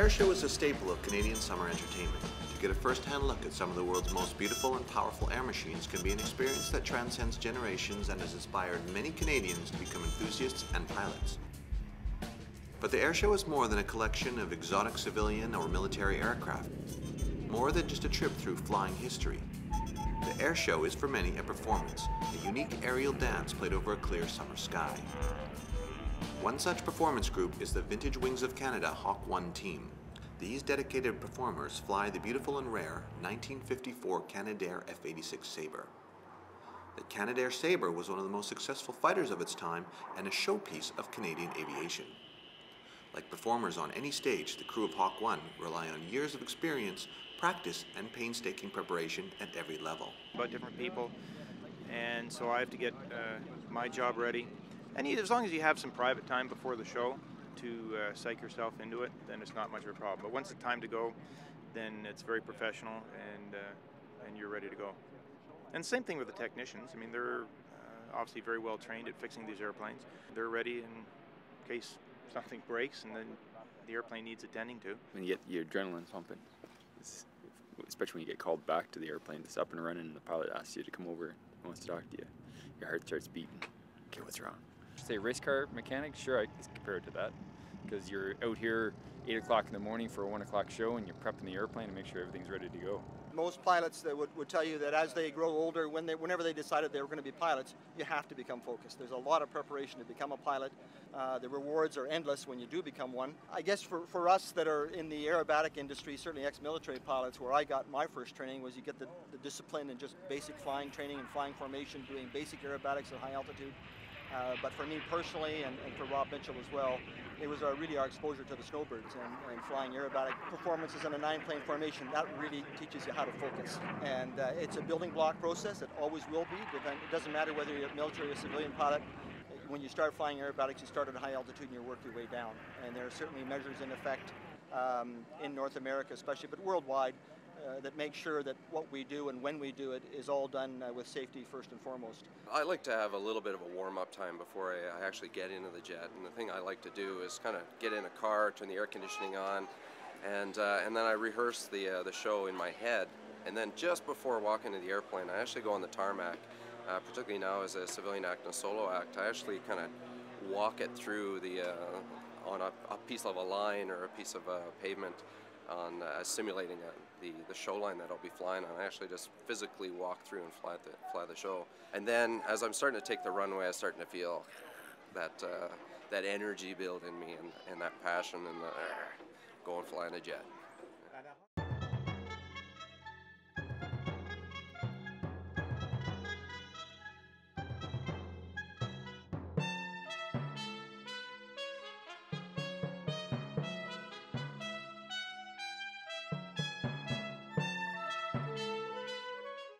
Airshow is a staple of Canadian summer entertainment. To get a first-hand look at some of the world's most beautiful and powerful air machines can be an experience that transcends generations and has inspired many Canadians to become enthusiasts and pilots. But the Airshow is more than a collection of exotic civilian or military aircraft, more than just a trip through flying history. The Airshow is for many a performance, a unique aerial dance played over a clear summer sky. One such performance group is the Vintage Wings of Canada Hawk 1 team. These dedicated performers fly the beautiful and rare 1954 Canadair F-86 Sabre. The Canadair Sabre was one of the most successful fighters of its time and a showpiece of Canadian aviation. Like performers on any stage, the crew of Hawk 1 rely on years of experience, practice, and painstaking preparation at every level. About different people, and so I have to get my job ready. And as long as you have some private time before the show to psych yourself into it, then it's not much of a problem. But once it's time to go, then it's very professional, and you're ready to go. And same thing with the technicians. I mean, they're obviously very well trained at fixing these airplanes. They're ready in case something breaks and then the airplane needs attending to. When you get your adrenaline pumping, especially when you get called back to the airplane that's up and running and the pilot asks you to come over and wants to talk to you, your heart starts beating. Okay, what's wrong? Say race car mechanic, sure, I can compare it to that, because you're out here 8 o'clock in the morning for a 1 o'clock show and you're prepping the airplane to make sure everything's ready to go. Most pilots that would tell you that as they grow older, whenever they decided they were going to be pilots, you have to become focused. There's a lot of preparation to become a pilot. The rewards are endless when you do become one. I guess for us that are in the aerobatic industry, certainly ex-military pilots, where I got my first training was you get the discipline and just basic flying training and flying formation, doing basic aerobatics at high altitude. But for me personally, and for Rob Mitchell as well, it was really our exposure to the snowbirds and flying aerobatic performances in a 9-plane formation. That really teaches you how to focus. And it's a building block process. It always will be. It doesn't matter whether you're a military or civilian pilot. When you start flying aerobatics, you start at a high altitude and you work your way down. And there are certainly measures in effect in North America especially, but worldwide, that make sure that what we do and when we do it is all done with safety first and foremost. I like to have a little bit of a warm-up time before I actually get into the jet, and the thing I like to do is kind of get in a car, turn the air conditioning on, and then I rehearse the show in my head, and then just before walking into the airplane I actually go on the tarmac, particularly now as a civilian act and a solo act. I actually kind of walk it through on a piece of a line or a piece of pavement, on simulating the show line that I'll be flying on. I actually just physically walk through and fly the show. And then as I'm starting to take the runway, I'm starting to feel that energy build in me and that passion and going flying a jet.